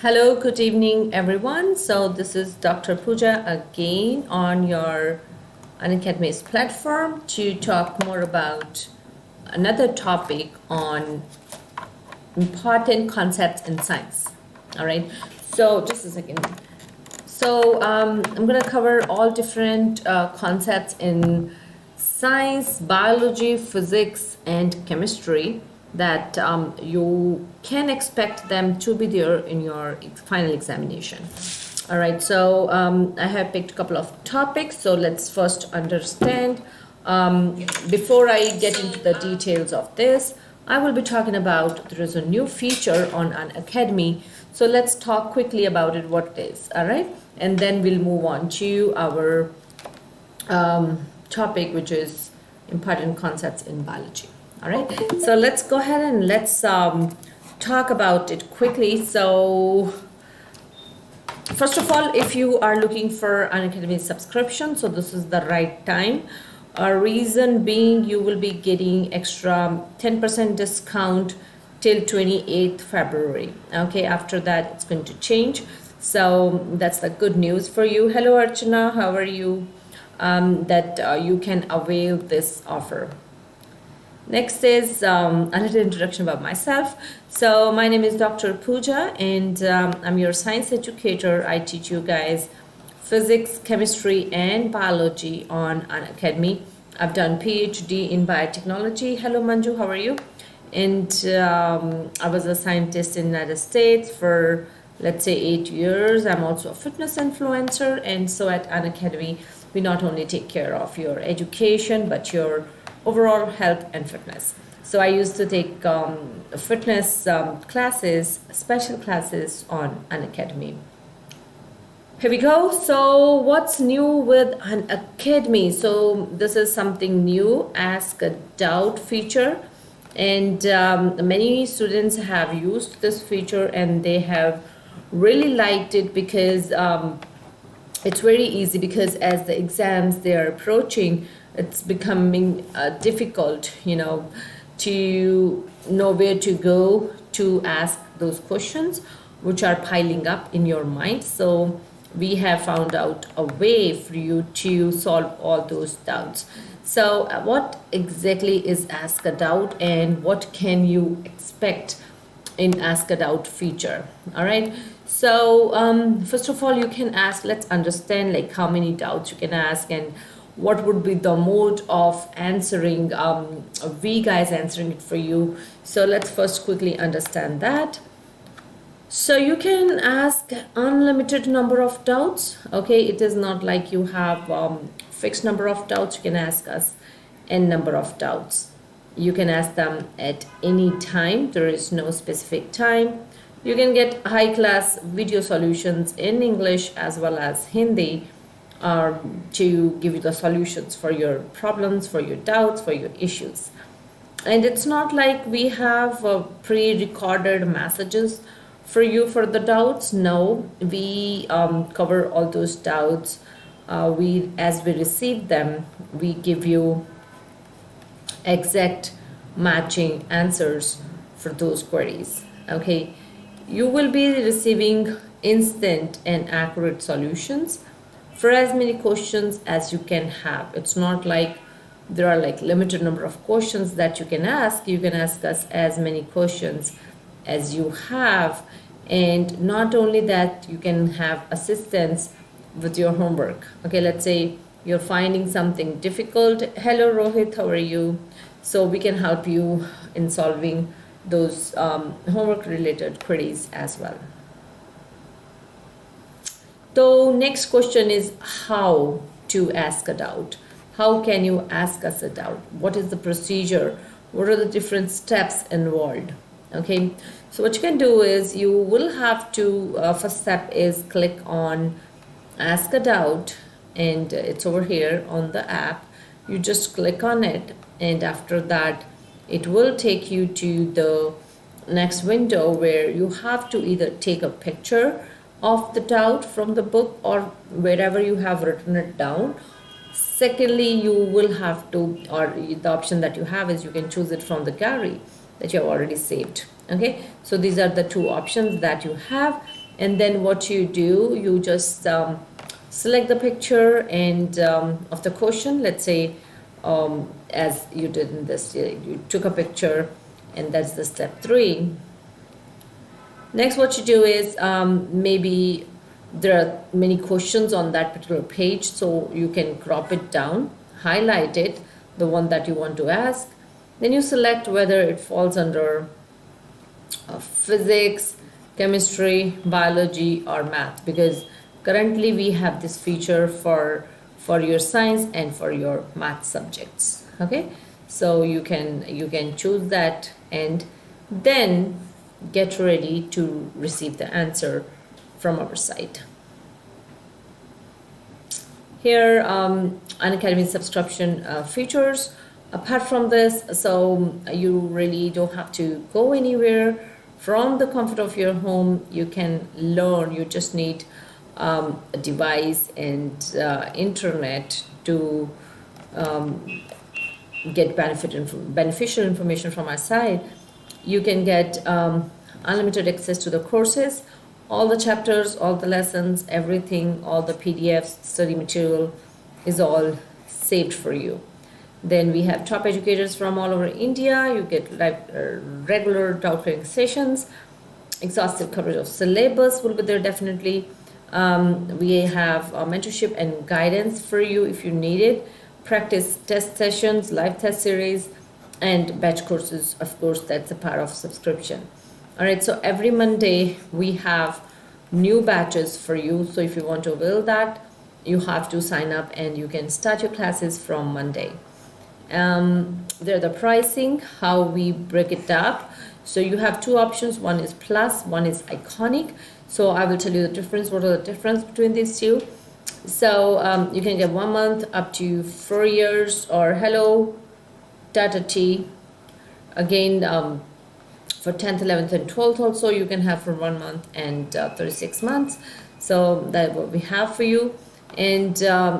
Hello, good evening, everyone. So this is Dr. Pooja again on your Unacademy's platform to talk more about another topic on important concepts in science. All right. So just a second. So I'm going to cover all different concepts in science, biology, physics, and chemistry that you can expect them to be there in your final examination. All right, so I have picked a couple of topics. So let's first understand. Before I get into the details of this, I will be talking about there is a new feature on Unacademy. So let's talk quickly about it, what it is. All right, and then we'll move on to our topic, which is important concepts in biology. All right, so let's go ahead and let's talk about it quickly. So first of all, if you are looking for Unacademy subscription, so this is the right time. Reason being, you will be getting extra 10% discount till 28th February. Okay, after that it's going to change. So that's the good news for you. Hello Archana, how are you? That you can avail this offer. Next is a little introduction about myself. So my name is Dr. Pooja and I'm your science educator. I teach you guys physics, chemistry, and biology on Unacademy. I've done PhD in biotechnology. Hello Manju, how are you? And I was a scientist in the United States for, let's say, 8 years. I'm also a fitness influencer. And so at Unacademy, we not only take care of your education, but your overall health and fitness. So I used to take fitness classes, special classes on Unacademy. Here we go. So what's new with Unacademy? So this is something new, Ask a Doubt feature. And many students have used this feature and they have really liked it because it's very easy, because as the exams they are approaching, it's becoming difficult, to know where to go to ask those questions which are piling up in your mind. So we have found out a way for you to solve all those doubts. So what exactly is Ask a Doubt and what can you expect in Ask a Doubt feature? All right. So first of all, you can ask, let's understand like how many doubts you can ask and what would be the mode of answering, we guys answering it for you. So let's first quickly understand that. So you can ask unlimited number of doubts. Okay, it is not like you have fixed number of doubts. You can ask us n number of doubts. You can ask them at any time. There is no specific time. You can get high class video solutions in English as well as Hindi to give you the solutions for your problems, for your doubts, for your issues. And it's not like we have pre-recorded messages for you for the doubts. No, we cover all those doubts. As we receive them, we give you exact matching answers for those queries. Okay, you will be receiving instant and accurate solutions for as many questions as you can have. It's not like there are like limited number of questions that you can ask. You can ask us as many questions as you have. And not only that, you can have assistance with your homework. Okay, let's say you're finding something difficult. Hello Rohit, how are you? So we can help you in solving those homework related queries as well. So next question is how to ask a doubt. How can you ask us a doubt? What is the procedure? What are the different steps involved? Okay, so what you can do is you will have to, first step is click on Ask a Doubt, and it's over here on the app. You just click on it, and after that it will take you to the next window where you have to either take a picture of the doubt from the book or wherever you have written it down. Secondly, you will have to, or the option that you have is you can choose it from the gallery that you have already saved. Okay, so these are the two options that you have. And then what you do, you just select the picture and of the question. Let's say as you did in this, you took a picture, and that's the step 3. Next, what you do is maybe there are many questions on that particular page, so you can crop it down, highlight it, the one that you want to ask. Then you select whether it falls under physics, chemistry, biology, or math, because currently we have this feature for your science and for your math subjects. Okay, so you can choose that and then get ready to receive the answer from our site. Here, Unacademy subscription features. Apart from this, so you really don't have to go anywhere. From the comfort of your home, you can learn. You just need a device and internet to get beneficial information from our site. You can get unlimited access to the courses, all the chapters, all the lessons, everything, all the PDFs, study material is all saved for you. Then we have top educators from all over India. You get regular doubt clearing sessions, exhaustive coverage of syllabus will be there definitely. We have mentorship and guidance for you if you need it, practice test sessions, live test series, and batch courses. Of course, that's a part of subscription. All right, so every Monday we have new batches for you. So if you want to avail that, you have to sign up and you can start your classes from Monday. There the pricing, how we break it up. So you have 2 options. One is plus, one is iconic. So I will tell you the difference. What are the difference between these two? So you can get 1 month up to 4 years, or hello data T. Again, for 10th, 11th, and 12th also you can have for 1 month and 36 months. So that's what we have for you. And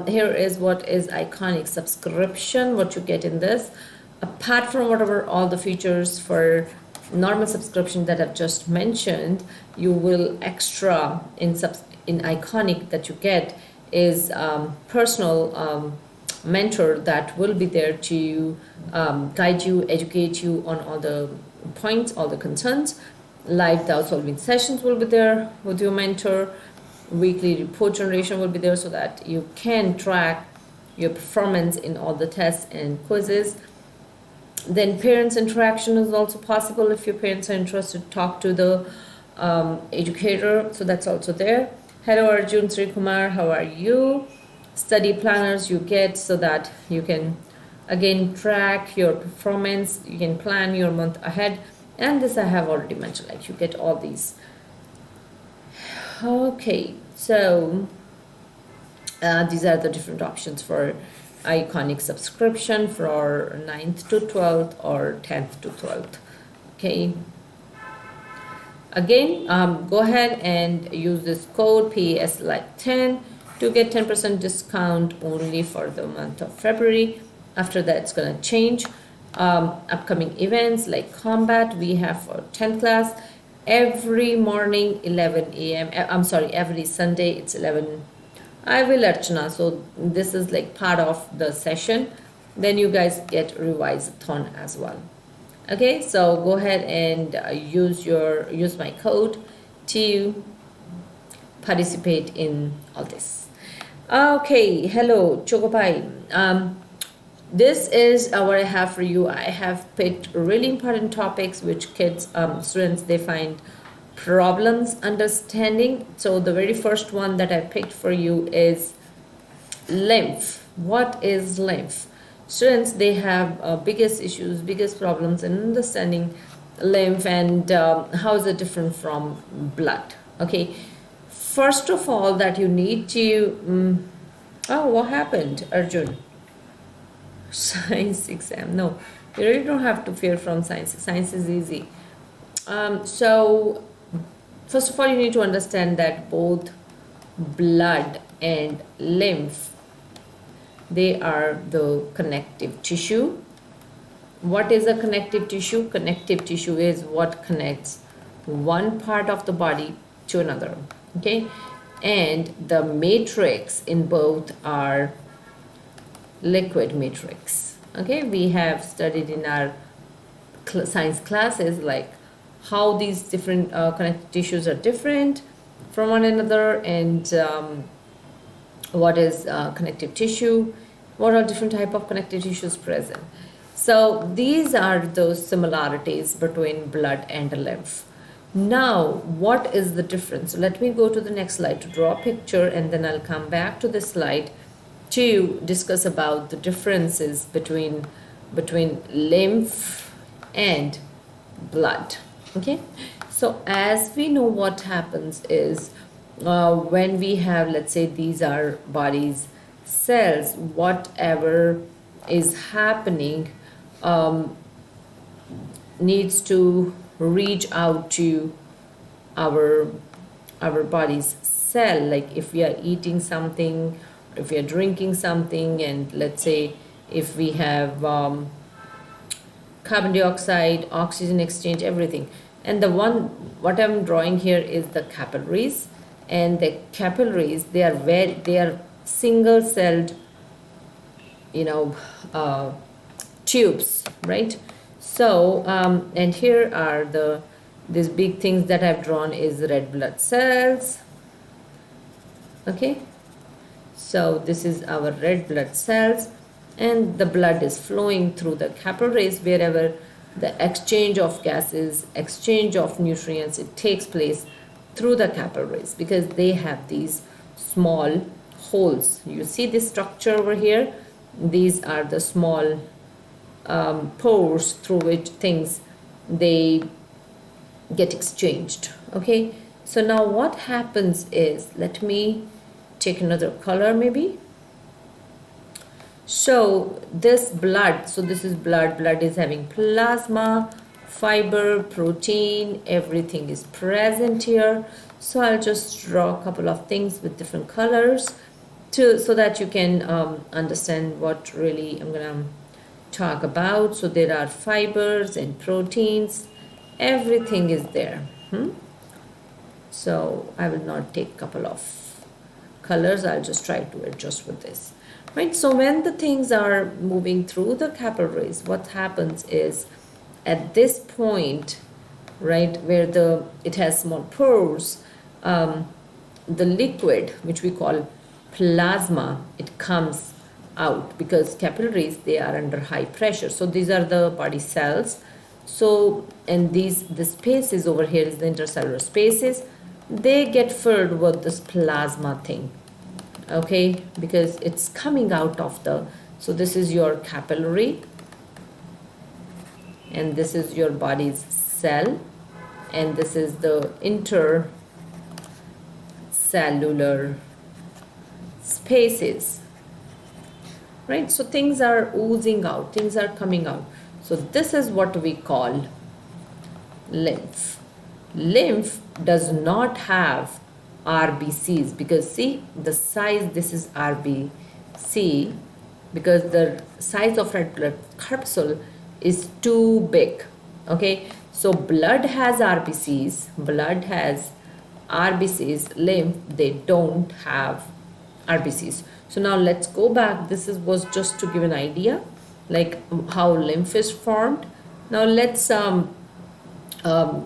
here is what is iconic subscription, what you get in this. Apart from whatever all the features for normal subscription that I've just mentioned, you will extra in iconic that you get is personal mentor that will be there to guide you, educate you on all the points, all the concerns. Live doubt solving sessions will be there with your mentor. Weekly report generation will be there so that you can track your performance in all the tests and quizzes. Then parents interaction is also possible if your parents are interested to talk to the educator, so that's also there. Hello Arjun Sri Kumar, how are you? Study planners you get so that you can again track your performance, you can plan your month ahead, and this I have already mentioned, like you get all these. Okay, so these are the different options for iconic subscription for 9th to 12th or 10th to 12th. Okay, again go ahead and use this code PASLIVE10 to get 10% discount only for the month of February. After that it's going to change. Upcoming events like combat we have for 10th class every morning 11 a.m. I'm sorry, every Sunday it's 11. I will Archana, so this is like part of the session. Then you guys get revise-a-thon as well. Okay, so go ahead and use my code to participate in all this. Okay, hello Chokopai. This is what I have for you. I have picked really important topics which kids, students, they find problems understanding. So the very first one that I picked for you is lymph. What is lymph? Students, they have biggest issues, biggest problems in understanding lymph and how is it different from blood. Okay, first of all that you need to oh, what happened, Arjun? Science exam. No, you really don't have to fear from science. Science is easy. So first of all you need to understand that both blood and lymph, they are the connective tissue. What is a connective tissue? Connective tissue is what connects one part of the body to another. Okay, and the matrix in both are liquid matrix. Okay, we have studied in our science classes like how these different connective tissues are different from one another, and what is connective tissue, what are different type of connective tissues present. So these are those similarities between blood and lymph. Now, what is the difference? Let me go to the next slide to draw a picture, and then I'll come back to this slide to discuss about the differences between lymph and blood. Okay, so as we know, what happens is when we have, let's say these are body's cells, whatever is happening needs to reach out to our body's cell. Like if we are eating something, if we are drinking something, and let's say if we have carbon dioxide, oxygen exchange, everything. And the one, what I'm drawing here is the capillaries, and the capillaries, they are single celled, tubes, right? So and here are these big things that I've drawn is red blood cells. Okay, so this is our red blood cells, and the blood is flowing through the capillaries wherever the exchange of gases, exchange of nutrients, it takes place through the capillaries, because they have these small holes. You see this structure over here? These are the small pores through which things they get exchanged. Okay, so now what happens is, let me take another color maybe. So this blood, so this is blood is having plasma, fiber, protein, everything is present here. So I'll just draw a couple of things with different colors so that you can understand what really I'm gonna talk about. So there are fibers and proteins, everything is there. So I will not take a couple of colors, I'll just try to adjust with this. Right, so when the things are moving through the capillaries, what happens is at this point, right, where it has small pores, the liquid, which we call plasma, it comes out, because capillaries, they are under high pressure. So these are the body cells. So, and the spaces over here is the intercellular spaces, they get filled with this plasma thing. Okay, because it's coming out of so this is your capillary, and this is your body's cell, and this is the intercellular spaces, right? So things are oozing out, things are coming out. So this is what we call lymph. Lymph does not have RBCs, because see the size, this is RBC, because the size of red blood corpuscle is too big. Okay, so blood has RBCs, lymph, they don't have RBCs. So now let's go back. This was just to give an idea like how lymph is formed. Now let's go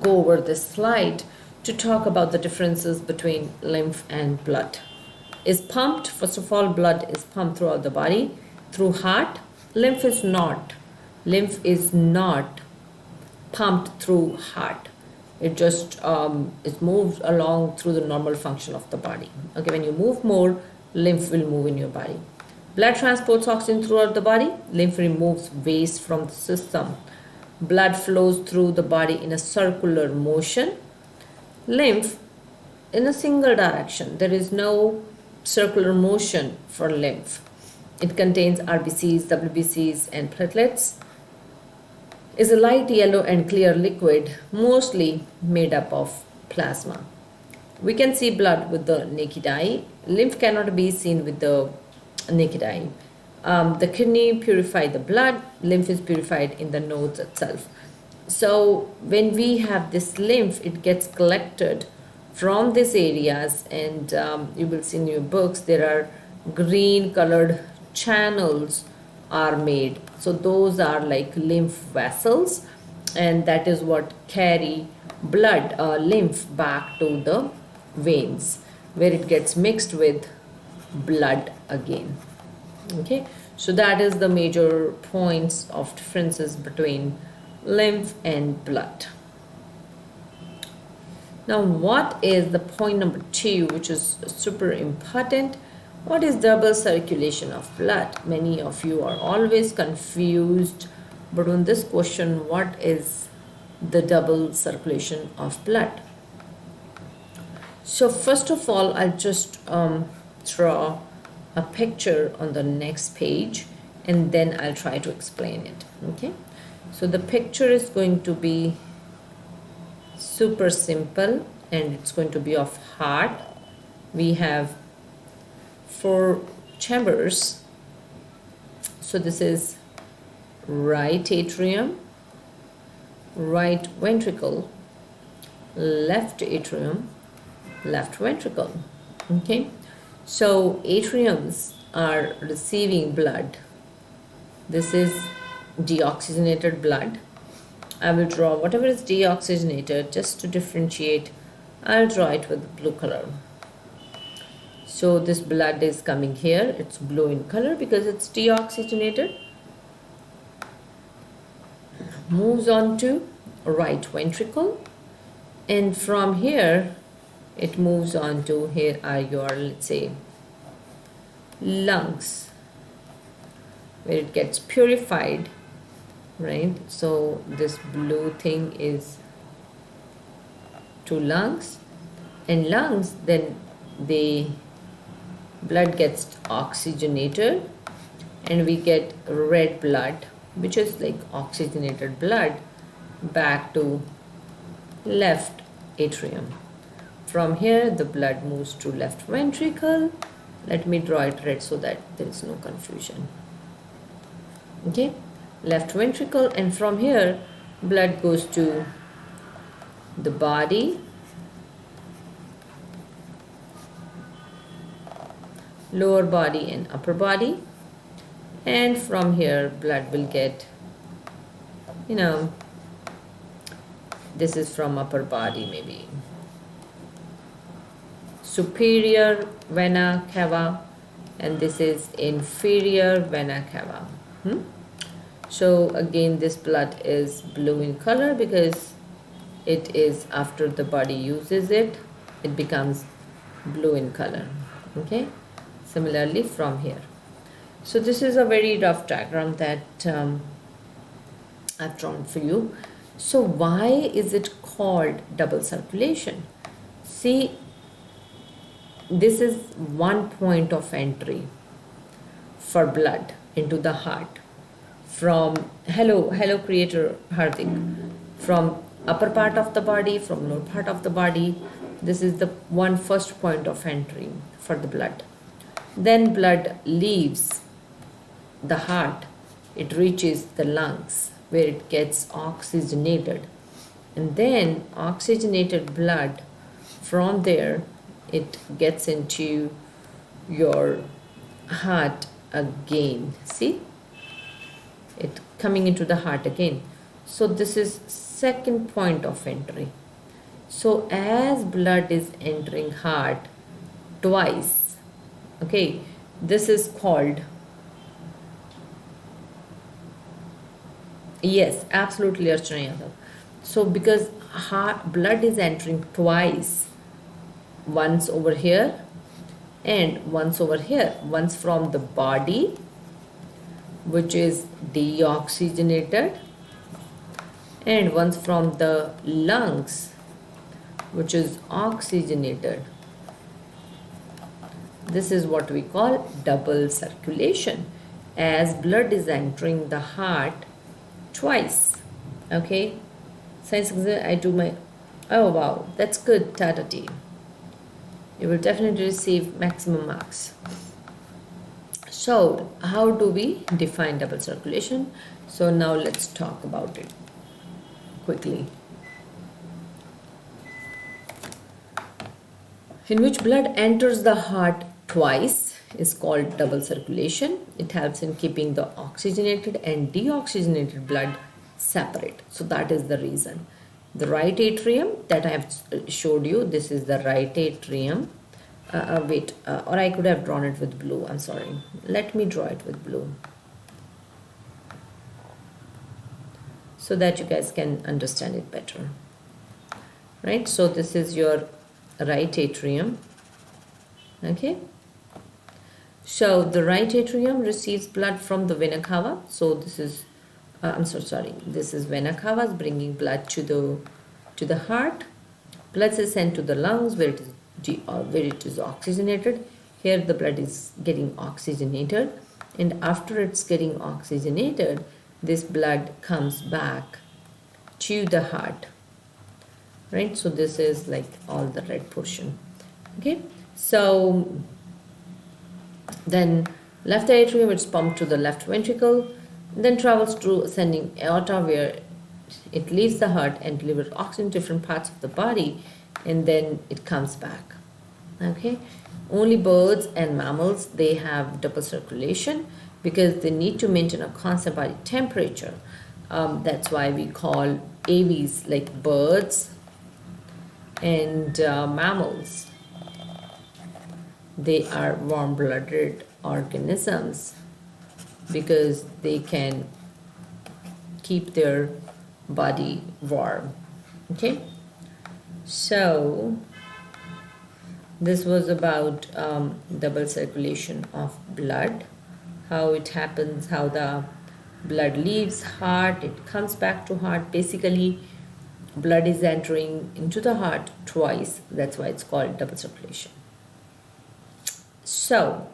over this slide to talk about the differences between lymph and blood. Is pumped, first of all, blood is pumped throughout the body through heart. Lymph is not pumped through heart. It just it moves along through the normal function of the body. Okay, when you move more, lymph will move in your body. Blood transports oxygen throughout the body. Lymph removes waste from the system. Blood flows through the body in a circular motion. Lymph in a single direction. There is no circular motion for lymph. It contains RBCs, WBCs, and platelets. Is a light yellow and clear liquid, mostly made up of plasma. We can see blood with the naked eye. Lymph cannot be seen with the naked eye. The kidney purify the blood. Lymph is purified in the nodes itself. So when we have this lymph, it gets collected from these areas, and you will see in your books there are green colored channels are made. So those are like lymph vessels, and that is what carry blood, lymph, back to the veins, where it gets mixed with blood again. Okay, so that is the major points of differences between lymph and blood. Now, what is the point number 2, which is super important? What is double circulation of blood? Many of you are always confused, but on this question, what is the double circulation of blood? So first of all, I'll just draw a picture on the next page, and then I'll try to explain it. Okay, so the picture is going to be super simple, and it's going to be of heart. We have 4 chambers. So this is right atrium, right ventricle, left atrium, left ventricle. Okay, so atriums are receiving blood. This is deoxygenated blood. I will draw whatever is deoxygenated just to differentiate. I'll draw it with blue color. So this blood is coming here. It's blue in color because it's deoxygenated. Moves on to right ventricle, and from here it moves on to, here are your, let's say, lungs, where it gets purified. Right, so this blue thing is to lungs, and lungs, then the blood gets oxygenated, and we get red blood, which is like oxygenated blood, back to left atrium. From here the blood moves to left ventricle. Let me draw it red so that there is no confusion. Okay, left ventricle, and from here blood goes to the body, lower body and upper body, and from here blood will get, this is from upper body, maybe superior vena cava, and this is inferior vena cava. So again, this blood is blue in color because it is after the body uses it, it becomes blue in color. Okay, similarly from here. So this is a very rough diagram that I've drawn for you. So why is it called double circulation? See, this is one point of entry for blood into the heart. From hello creator Hardik, from upper part of the body, from lower part of the body, this is the first point of entry for the blood. Then blood leaves the heart, it reaches the lungs, where it gets oxygenated, and then oxygenated blood, from there it gets into your heart again. See, it coming into the heart again. So this is second point of entry. So as blood is entering heart twice, okay, this is called, yes, absolutely, Archana Yadav. So because blood is entering twice, once over here and once over here, once from the body, which is deoxygenated, and once from the lungs, which is oxygenated. This is what we call double circulation, as blood is entering the heart twice. Okay, science exam, I do my, oh wow, that's good, Tata team. You will definitely receive maximum marks. So how do we define double circulation? So now let's talk about it quickly. in which blood enters the heart twice is called double circulation. It helps in keeping the oxygenated and deoxygenated blood separate. So that is the reason. The right atrium that I have showed you, this is the right atrium. Or I could have drawn it with blue. I'm sorry. Let me draw it with blue, so that you guys can understand it better. Right? So this is your right atrium. Okay. So the right atrium receives blood from the vena cava. So this is, this is vena cava bringing blood to the heart. Blood is sent to the lungs where it is oxygenated. Here the blood is getting oxygenated, and after it's getting oxygenated, this blood comes back to the heart. Right? So this is like all the red portion. Okay. So then left atrium, it's pumped to the left ventricle, then travels through ascending aorta where it leaves the heart and delivers oxygen to different parts of the body, and then it comes back. Okay. Only birds and mammals, they have double circulation because they need to maintain a constant body temperature. That's why we call AVs like birds and mammals. They are warm-blooded organisms because they can keep their body warm. Okay. So this was about double circulation of blood, how it happens, how the blood leaves heart, it comes back to heart. Basically, blood is entering into the heart twice. That's why it's called double circulation. So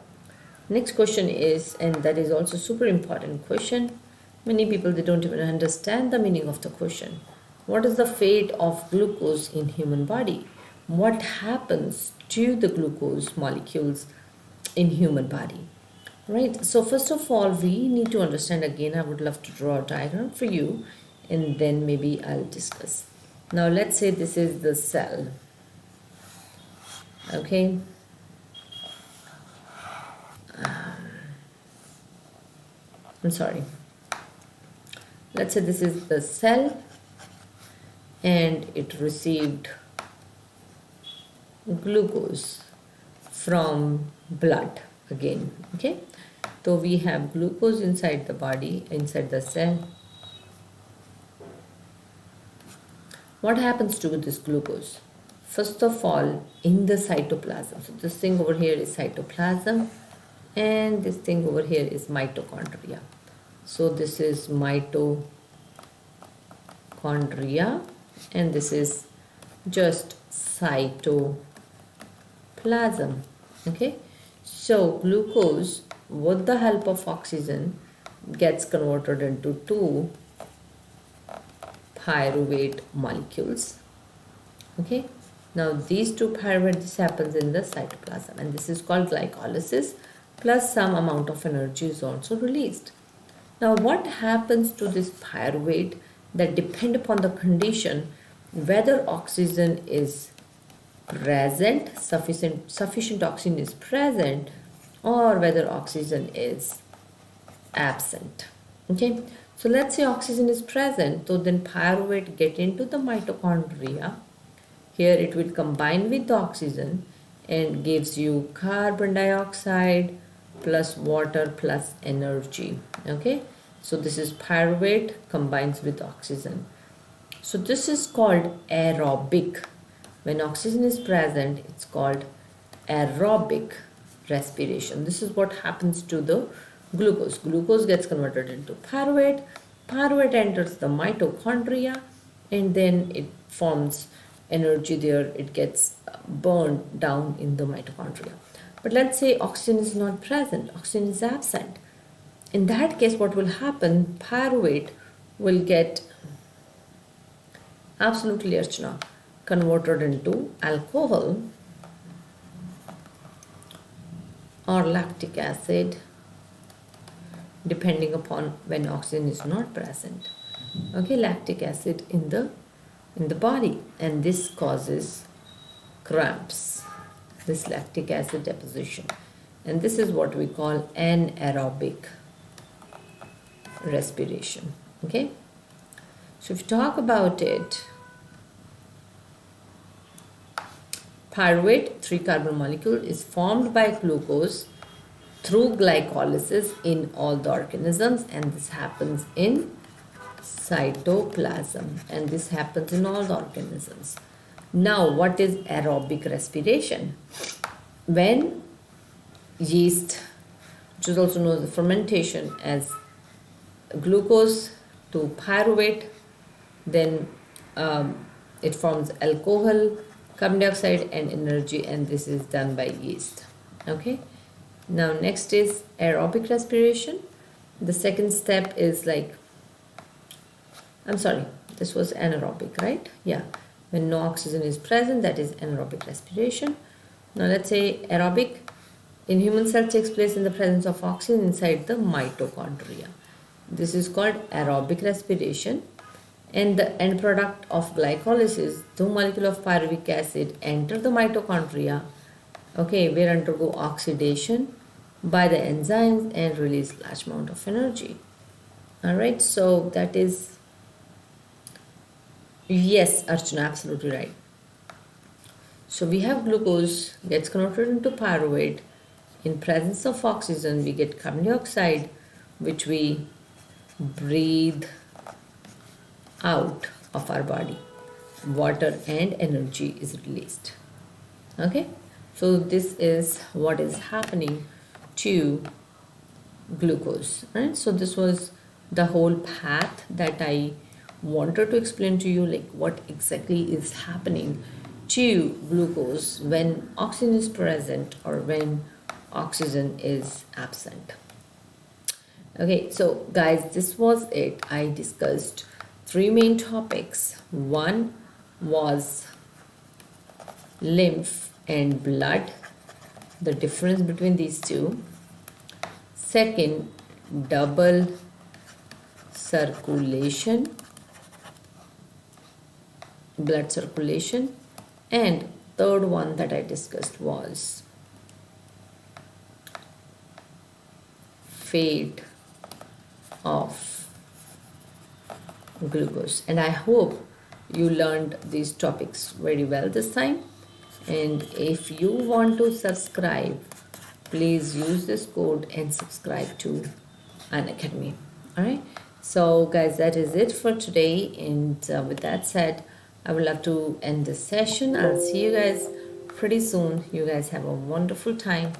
next question is, and that is also super important question. Many people, they don't even understand the meaning of the question. What is the fate of glucose in human body? What happens to the glucose molecules in human body? Right. So first of all, we need to understand again. I would love to draw a diagram for you, and then maybe I'll discuss. Now let's say this is the cell. Okay. I'm sorry. Let's say this is the cell and it received glucose from blood again. Okay. So we have glucose inside the body, inside the cell. What happens to this glucose? First of all, in the cytoplasm. So this thing over here is cytoplasm, and this thing over here is mitochondria. So this is mitochondria, and this is just cytoplasm. Okay. So glucose, with the help of oxygen, gets converted into two pyruvate molecules. Okay. Now these two pyruvate, this happens in the cytoplasm, and this is called glycolysis, plus some amount of energy is also released. Now what happens to this pyruvate? That depend upon the condition whether oxygen is present, sufficient oxygen is present, or whether oxygen is absent. Okay. So let's say oxygen is present, so then pyruvate get into the mitochondria. Here it will combine with the oxygen and gives you carbon dioxide plus water plus energy. Okay. So this is pyruvate combines with oxygen. So this is called aerobic. When oxygen is present, it's called aerobic respiration. This is what happens to the glucose. Glucose gets converted into pyruvate. Pyruvate enters the mitochondria, and then it forms energy there. It gets burned down in the mitochondria. But let's say oxygen is not present, oxygen is absent. In that case, what will happen? Pyruvate will get absolutely Archana converted into alcohol or lactic acid, depending upon when oxygen is not present. Okay, lactic acid in the body, and this causes cramps. this lactic acid deposition. And this is what we call anaerobic respiration. Okay, so if you talk about it, pyruvate, 3-carbon molecule, is formed by glucose through glycolysis in all the organisms, and this happens in cytoplasm, and this happens in all the organisms. Now, what is aerobic respiration? When yeast, which is also known as fermentation, as glucose to pyruvate, then it forms alcohol, carbon dioxide and energy, and this is done by yeast. Okay, now next is aerobic respiration. The second step is like, I'm sorry, this was anaerobic, right? Yeah, when no oxygen is present, that is anaerobic respiration. Now let's say aerobic in human cells takes place in the presence of oxygen inside the mitochondria. This is called aerobic respiration. And the end product of glycolysis, 2 molecules of pyruvic acid enter the mitochondria, okay, where undergo oxidation by the enzymes and release large amount of energy. All right, so that is, yes, Archana, absolutely right. So we have glucose gets converted into pyruvate. In presence of oxygen, we get carbon dioxide, which we breathe out of our body. Water and energy is released. Okay, so this is what is happening to glucose, right? So this was the whole path that I wanted to explain to you, like what exactly is happening to glucose when oxygen is present or when oxygen is absent. Okay, so guys, this was it. I discussed 3 main topics. One was lymph and blood, the difference between these two. Second, double circulation, blood circulation. And third one that I discussed was fate of glucose. And I hope you learned these topics very well this time. And if you want to subscribe, please use this code and subscribe to Unacademy. Alright, so guys, that is it for today. And with that said, I would love to end this session. I'll see you guys pretty soon. You guys have a wonderful time.